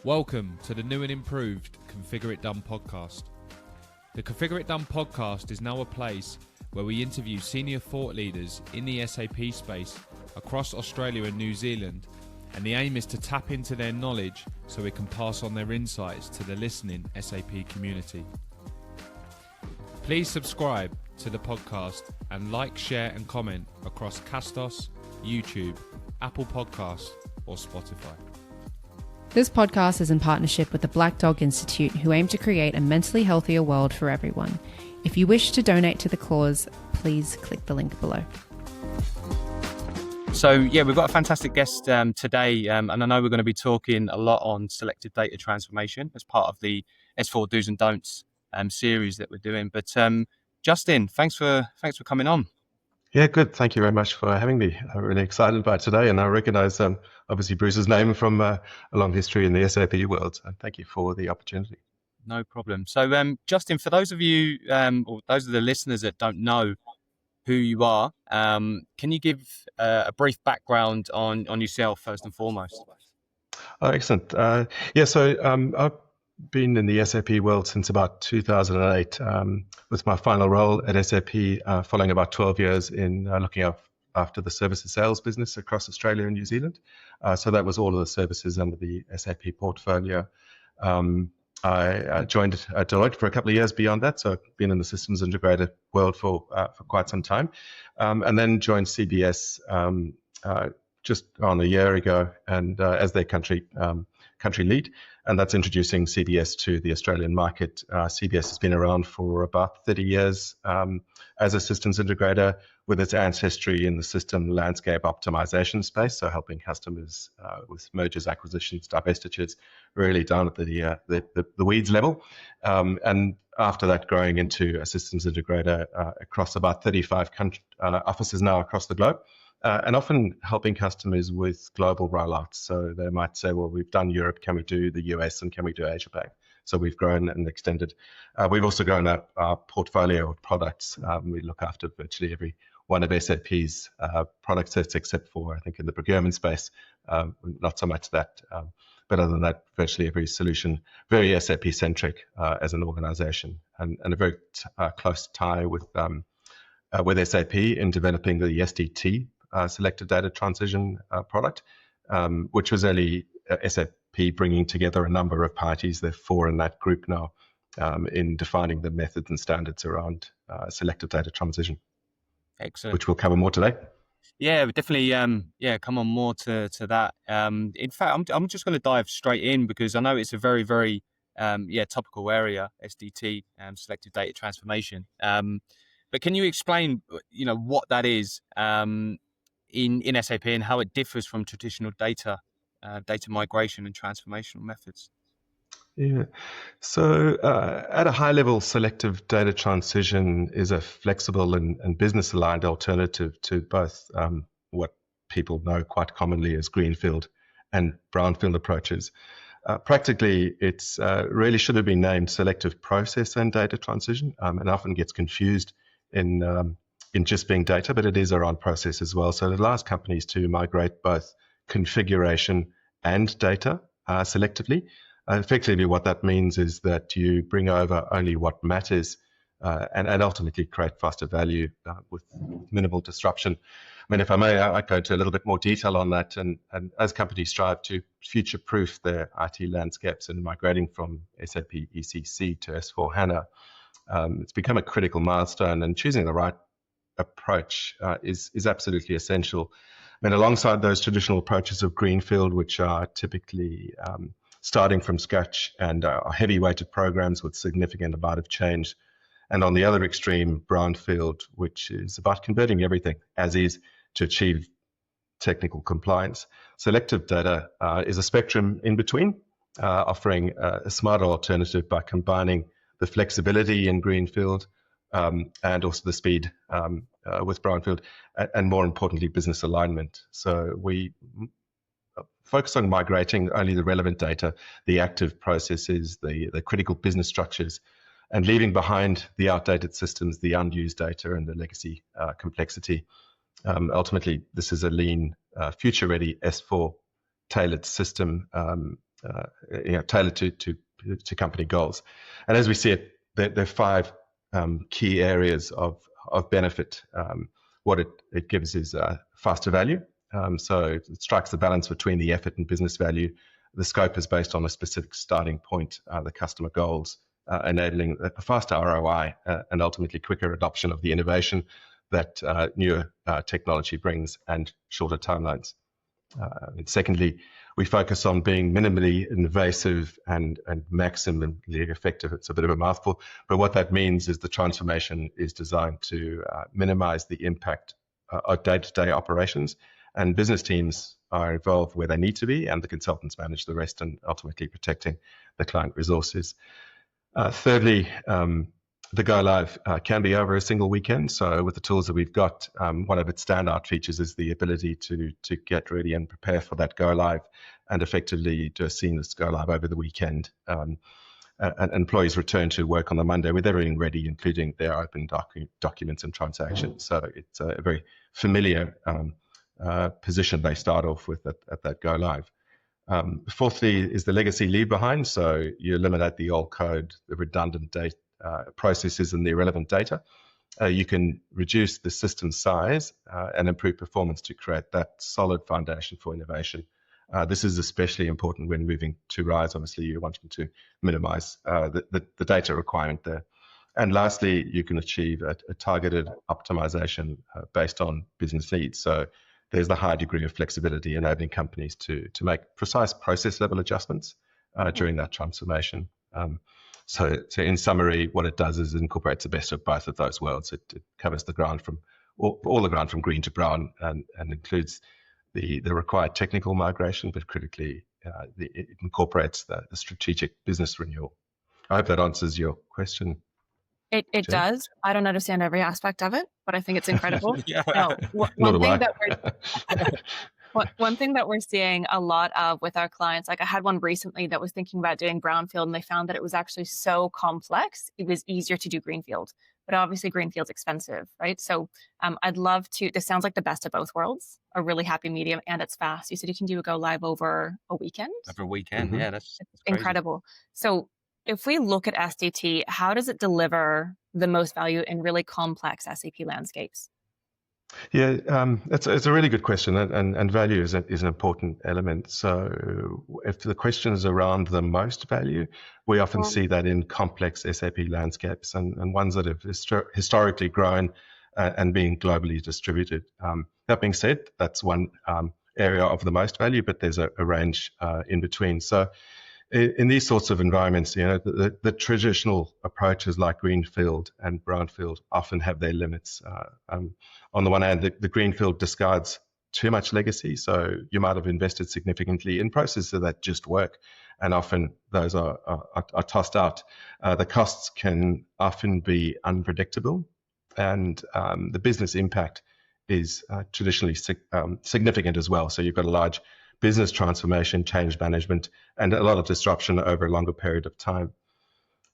Welcome to the new and improved Configure It Done podcast. The Configure It Done podcast is now a place where we interview senior thought leaders in the SAP space across Australia and New Zealand, and the aim is to tap into their knowledge so we can pass on their insights to the listening SAP community. Please subscribe to the podcast and like, share and comment across Castos, YouTube, Apple Podcasts or Spotify. This podcast is in partnership with the Black Dog Institute, who aim to create a mentally healthier world for everyone. If you wish to donate to the cause, please click the link below. So we've got a fantastic guest today, and I know we're going to be talking a lot on selective data transformation as part of the S4 Do's and Don'ts series that we're doing. But Justin, thanks for coming on. Yeah, good. Thank you very much for having me. I'm really excited about today, and I recognize obviously Bruce's name from a long history in the SAP world. So thank you for the opportunity. No problem. So Justin, for those of you or those of the listeners that don't know who you are, can you give a brief background on yourself first and foremost? Oh, excellent. So I've been in the SAP world since about 2008, with my final role at SAP following about 12 years in looking after the services sales business across Australia and New Zealand. So that was all of the services under the SAP portfolio. I joined Deloitte for a couple of years beyond that, so I've been in the systems integrator world for quite some time, and then joined CBS just on a year ago, and as their country lead, and that's introducing CBS to the Australian market. CBS has been around for about 30 years as a systems integrator, with its ancestry in the system landscape optimization space, so helping customers with mergers, acquisitions, divestitures, really down at the weeds level. And after that, growing into a systems integrator across about 35 offices now across the globe. And often helping customers with global rollouts. So they might say, well, we've done Europe, can we do the US, and can we do APAC? So we've grown and extended. We've also grown our portfolio of products. We look after virtually every one of SAP's product sets, except for, I think, in the procurement space, not so much that. But other than that, virtually every solution, very SAP-centric as an organization, and a very close tie with SAP in developing the SDT, Selective Data Transition product, which was early SAP bringing together a number of parties. There are 4 in that group now, in defining the methods and standards around selective data transition. Excellent. Which we'll cover more today. Yeah, definitely. Come on more to that. In fact, I'm just going to dive straight in because I know it's a very, very topical area, SDT, selective data transformation. But can you explain, what that is in SAP and how it differs from traditional data migration and transformational methods? Yeah. So at a high level, selective data transition is a flexible and business-aligned alternative to both what people know quite commonly as Greenfield and Brownfield approaches. Practically, it's really should have been named selective process and data transition, and often gets confused in just being data, but it is around process as well. So it allows companies to migrate both configuration and data selectively. Effectively, what that means is that you bring over only what matters and ultimately create faster value with minimal disruption. I mean, if I may, I go into a little bit more detail on that. And as companies strive to future-proof their IT landscapes and migrating from SAP ECC to S4HANA, it's become a critical milestone, and choosing the right approach is absolutely essential. I mean, alongside those traditional approaches of Greenfield, which are typically starting from scratch and are heavy-weighted programs with significant amount of change. And on the other extreme, Brownfield, which is about converting everything as is to achieve technical compliance. Selective data is a spectrum in between, offering a smarter alternative by combining the flexibility in Greenfield and also the speed with Brownfield, and more importantly, business alignment. So we focus on migrating only the relevant data, the active processes, the critical business structures, and leaving behind the outdated systems, the unused data, and the legacy complexity. Ultimately, this is a lean, future-ready S4 tailored system tailored to company goals. And as we see it, there are 5 key areas of benefit. What it gives is faster value. So it strikes the balance between the effort and business value. The scope is based on a specific starting point, the customer goals, enabling a faster ROI and ultimately quicker adoption of the innovation that newer technology brings, and shorter timelines. And secondly, we focus on being minimally invasive and maximally effective. It's a bit of a mouthful, but what that means is the transformation is designed to minimize the impact of day-to-day operations, and business teams are involved where they need to be, and the consultants manage the rest, and ultimately protecting the client resources. Thirdly, the go live can be over a single weekend. So with the tools that we've got, one of its standout features is the ability to get ready and prepare for that go live, and effectively do a seamless go live over the weekend. And employees return to work on the Monday with everything ready, including their open documents and transactions. So it's a very familiar position they start off with at that go live. Fourthly is the legacy leave behind. So you eliminate the old code, the redundant data, processes, and the irrelevant data. You can reduce the system size and improve performance to create that solid foundation for innovation. This is especially important when moving to RISE. Obviously, you're wanting to minimize the data requirement there. And lastly, you can achieve a targeted optimization based on business needs. So there's the high degree of flexibility, enabling companies to make precise process level adjustments during that transformation. So in summary, what it does is it incorporates the best of both of those worlds. It covers the ground from all the ground from green to brown, and includes the required technical migration, but critically, it incorporates the strategic business renewal. I hope that answers your question. It does. I don't understand every aspect of it, but I think it's incredible. One thing that we're seeing a lot of with our clients, like I had one recently that was thinking about doing Brownfield, and they found that it was actually so complex, it was easier to do Greenfield. But obviously Greenfield's expensive, right? So I'd love to, this sounds like the best of both worlds, a really happy medium, and it's fast. You said you can do a go live over a weekend? Over a weekend, mm-hmm. Yeah, that's incredible. So if we look at SDT, how does it deliver the most value in really complex SAP landscapes? Yeah, it's a really good question, and value is an important element. So if the question is around the most value, we often see that in complex SAP landscapes and ones that have historically grown and being globally distributed. That being said, that's one area of the most value, but there's a range in between. So in these sorts of environments, the traditional approaches like Greenfield and Brownfield often have their limits. On the one hand, the Greenfield discards too much legacy, so you might have invested significantly in processes that just work, and often those are tossed out. The costs can often be unpredictable, and the business impact is traditionally significant as well. So you've got a large business transformation, change management, and a lot of disruption over a longer period of time.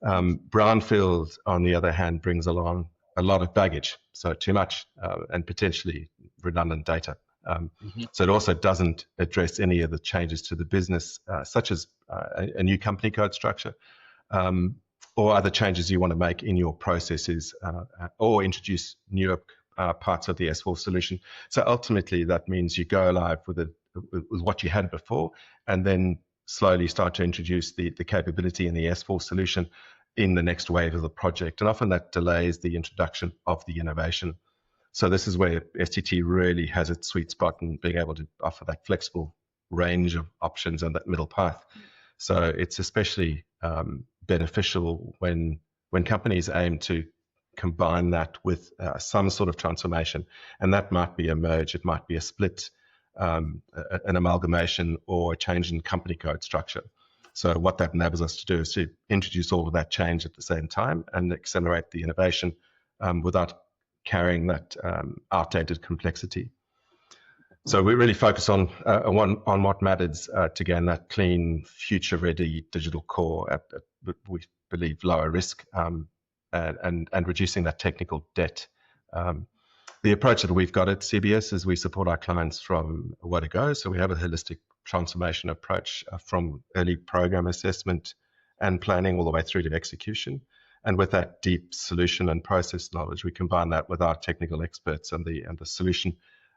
Brownfield, on the other hand, brings along a lot of baggage, so too much, and potentially redundant data. So it also doesn't address any of the changes to the business, such as a new company code structure, or other changes you want to make in your processes, or introduce newer parts of the S4 solution. So ultimately, that means you go live with what you had before, and then slowly start to introduce the capability in the S4 solution in the next wave of the project. And often that delays the introduction of the innovation. So this is where SDT really has its sweet spot in being able to offer that flexible range of options and that middle path. So it's especially beneficial when companies aim to combine that with some sort of transformation. And that might be a merge, it might be a split, an amalgamation, or a change in company code structure. So what that enables us to do is to introduce all of that change at the same time and accelerate the innovation without carrying that outdated complexity. So we really focus on what matters to gain that clean, future-ready digital core at we believe lower risk, and reducing that technical debt. The approach that we've got at CBS is we support our clients from where to go. So we have a holistic transformation approach from early program assessment and planning all the way through to execution. And with that deep solution and process knowledge, we combine that with our technical experts and the solution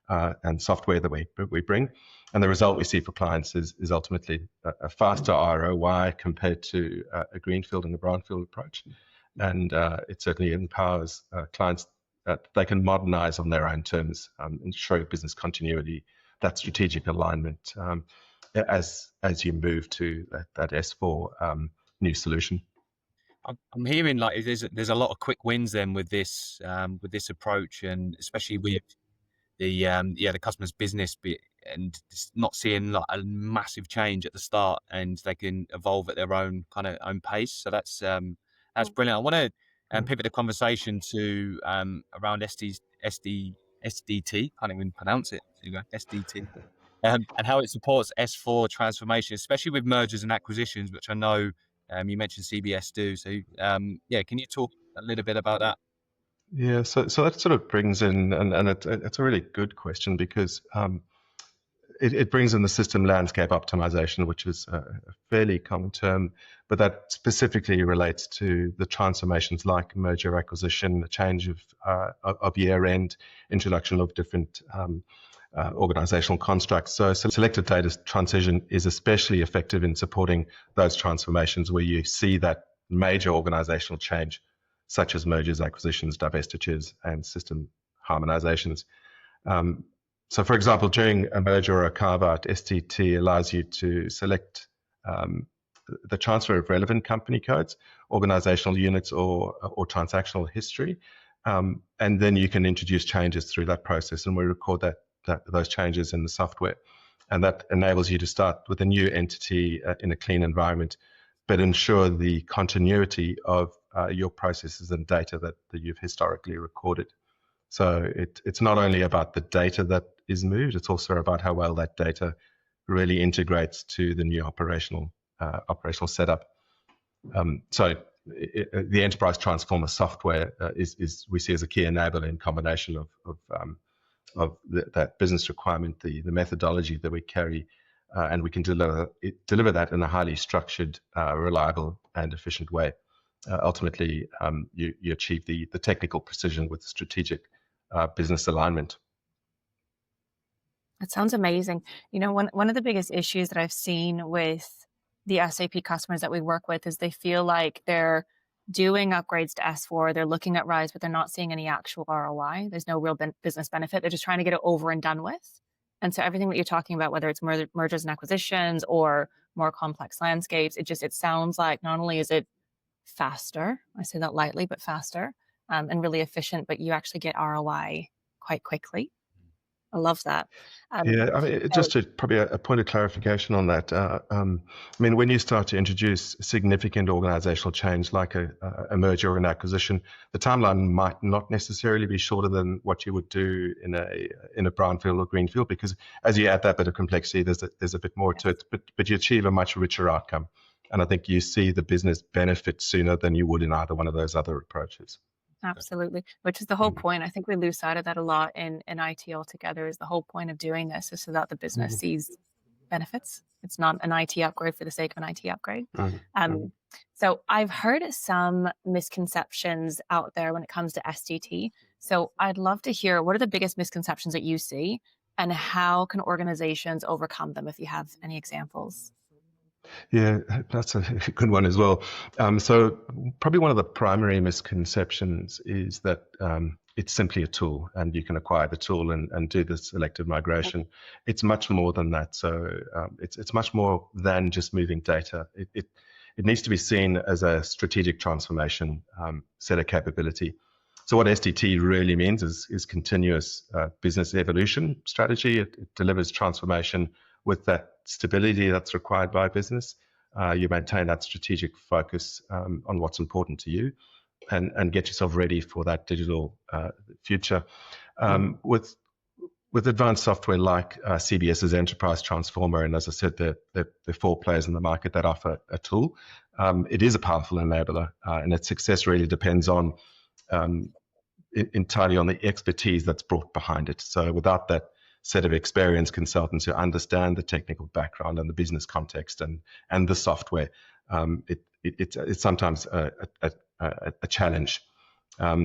and software that we bring. And the result we see for clients is ultimately a faster ROI compared to a Greenfield and a Brownfield approach. And it certainly empowers clients that they can modernize on their own terms, ensuring business continuity, that strategic alignment as you move to that S4 new solution. I'm hearing like there's a lot of quick wins then with this approach, and especially with the customer's business bit, and not seeing like a massive change at the start, and they can evolve at their own pace. So that's brilliant. I want to pivot the conversation to around SDT. Can't even pronounce it. There you go, SDT. And how it supports S4 transformation, especially with mergers and acquisitions, which I know you mentioned CBS do. So can you talk a little bit about that? Yeah, so that sort of brings in, and it's a really good question, because it brings in the system landscape optimization, which is a fairly common term, but that specifically relates to the transformations like merger acquisition, the change of year end, introduction of different organizational constructs. So selective data transition is especially effective in supporting those transformations where you see that major organizational change, such as mergers, acquisitions, divestitures, and system harmonizations. So, for example, during a merger or a carve-out, SDT allows you to select the transfer of relevant company codes, organizational units, or transactional history, and then you can introduce changes through that process, and we record those changes in the software. And that enables you to start with a new entity in a clean environment, but ensure the continuity of your processes and data that you've historically recorded. So it's not only about the data that is moved, it's also about how well that data really integrates to the new operational setup. So the enterprise transformer software is we see as a key enabler in combination of that business requirement, the methodology that we carry, and we can deliver that in a highly structured, reliable, and efficient way. Ultimately, you achieve the technical precision with strategic business alignment. That sounds amazing. You know, one of the biggest issues that I've seen with the SAP customers that we work with is they feel like they're doing upgrades to S4, they're looking at RISE, but they're not seeing any actual ROI. There's no real business benefit. They're just trying to get it over and done with. And so everything that you're talking about, whether it's mergers and acquisitions or more complex landscapes, it sounds like not only is it faster, I say that lightly, but faster, and really efficient, but you actually get ROI quite quickly. I love that. Yeah, I mean, just probably a point of clarification on that. I mean, when you start to introduce significant organizational change like a merger or an acquisition, the timeline might not necessarily be shorter than what you would do in a brownfield or greenfield, because as you add that bit of complexity, there's a bit more to it, but you achieve a much richer outcome. And I think you see the business benefit sooner than you would in either one of those other approaches. Absolutely, which is the whole point. I think we lose sight of that a lot in IT altogether. Is the whole point of doing this is so that the business sees benefits. It's not an IT upgrade for the sake of an IT upgrade. So I've heard some misconceptions out there when it comes to SDT. So I'd love to hear, what are the biggest misconceptions that you see, and how can organizations overcome them, if you have any examples? Yeah, that's a good one as well. So probably one of the primary misconceptions is that it's simply a tool and you can acquire the tool and do the selective migration. It's much more than that. So it's much more than just moving data. It needs to be seen as a strategic transformation set of capability. So what SDT really means is continuous business evolution strategy. It delivers transformation with that stability that's required by business. You maintain that strategic focus on what's important to you and get yourself ready for that digital future. With advanced software like CBS's Enterprise Transformer, and as I said, there are 4 players in the market that offer a tool. It is a powerful enabler, and its success really depends on entirely on the expertise that's brought behind it. So without that set of experienced consultants who understand the technical background and the business context and the software. It's sometimes a challenge.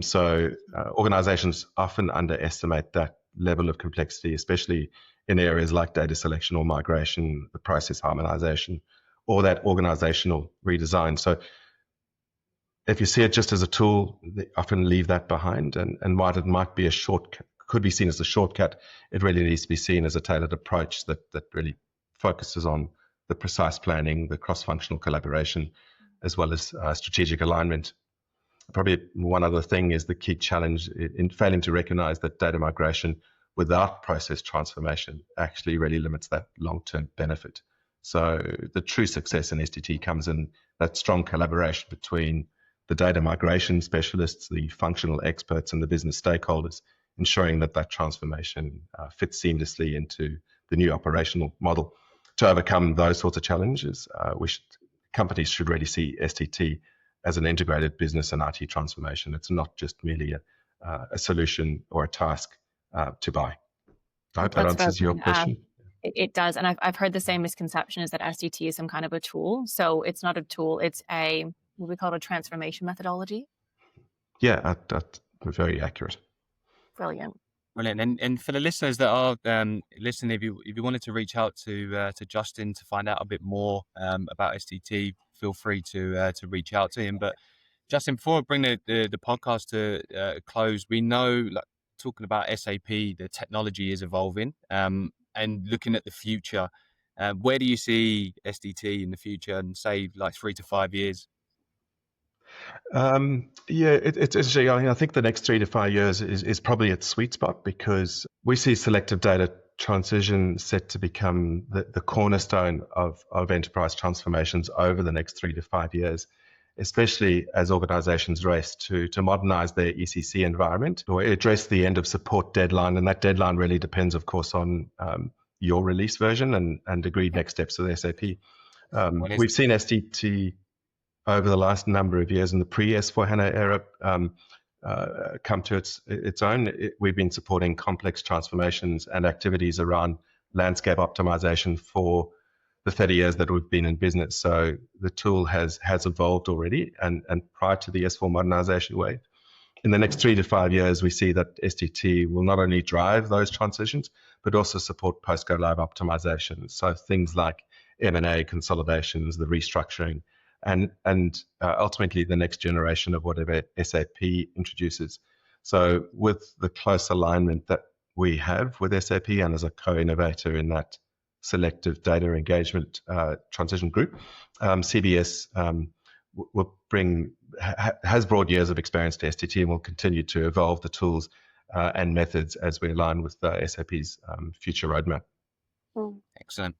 So organizations often underestimate that level of complexity, especially in areas like data selection or migration, the process harmonization, or that organizational redesign. So if you see it just as a tool, they often leave that behind. And while it might be a shortcut, could be seen as a shortcut, it really needs to be seen as a tailored approach that really focuses on the precise planning, the cross-functional collaboration, as well as strategic alignment. Probably one other thing is the key challenge in failing to recognize that data migration without process transformation actually really limits that long-term benefit. So the true success in SDT comes in that strong collaboration between the data migration specialists, the functional experts, and the business stakeholders, ensuring that transformation fits seamlessly into the new operational model. To overcome those sorts of challenges, companies should really see SDT as an integrated business and IT transformation. It's not just merely a solution or a task to buy. I hope that answers your question. It does. And I've heard the same misconception is that SDT is some kind of a tool. So it's not a tool. It's what we call a transformation methodology. Yeah, that's very accurate. Brilliant. And for the listeners that are listening, if you wanted to reach out to Justin to find out a bit more about SDT, feel free to reach out to him. But Justin, before I bring the podcast to a close, we know, like, talking about SAP, the technology is evolving, and looking at the future, where do you see SDT in the future, and say like 3 to 5 years? It's interesting. I think the next 3 to 5 years is probably its sweet spot, because we see selective data transition set to become the cornerstone of enterprise transformations over the next 3 to 5 years, especially as organizations race to modernize their ECC environment or address the end of support deadline. And that deadline really depends, of course, on your release version and agreed next steps with SAP. We've seen SDT over the last number of years in the pre-S4HANA era come to its own. We've been supporting complex transformations and activities around landscape optimization for the 30 years that we've been in business. So the tool has evolved already, and prior to the S4 modernization wave. In the next 3 to 5 years, we see that SDT will not only drive those transitions, but also support post-go live optimization. So things like M&A consolidations, the restructuring, and ultimately the next generation of whatever SAP introduces. So with the close alignment that we have with SAP and as a co-innovator in that selective data engagement transition group, CBS has broad years of experience to SDT and will continue to evolve the tools and methods as we align with SAP's future roadmap. Excellent.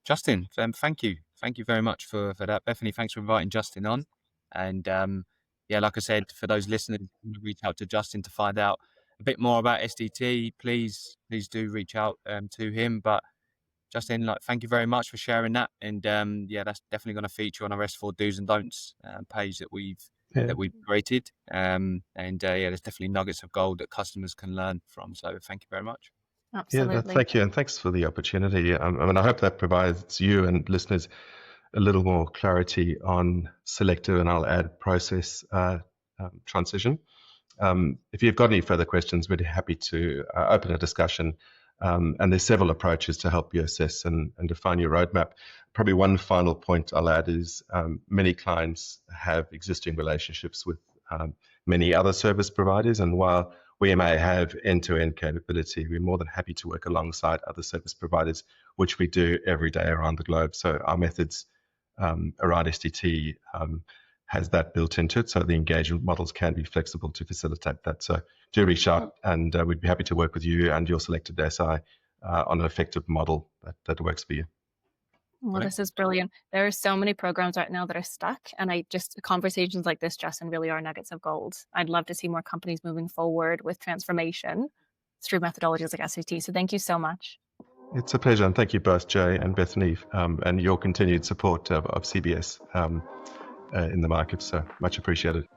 Justin, thank you. Thank you very much for that. Bethany, thanks for inviting Justin on. And like I said, for those listeners who reach out to Justin to find out a bit more about SDT, please do reach out to him. But Justin, thank you very much for sharing that. And that's definitely going to feature on our S4 do's and don'ts page that we've created. There's definitely nuggets of gold that customers can learn from. So thank you very much. Absolutely. Yeah, thank you. And thanks for the opportunity. I hope that provides you and listeners a little more clarity on selective, and I'll add process transition. If you've got any further questions, we'd be happy to open a discussion. And there's several approaches to help you assess and define your roadmap. Probably one final point I'll add is many clients have existing relationships with many other service providers. And while we may have end-to-end capability, we're more than happy to work alongside other service providers, which we do every day around the globe. So our methods around SDT has that built into it, so the engagement models can be flexible to facilitate that. So do reach out, and we'd be happy to work with you and your selected SI on an effective model that works for you. Well, this is brilliant. There are so many programs right now that are stuck, and conversations like this, Justin, really are nuggets of gold. I'd love to see more companies moving forward with transformation through methodologies like SDT. So thank you so much. It's a pleasure, and thank you both, Jay and Bethany, and your continued support of CBS in the market. So much appreciated.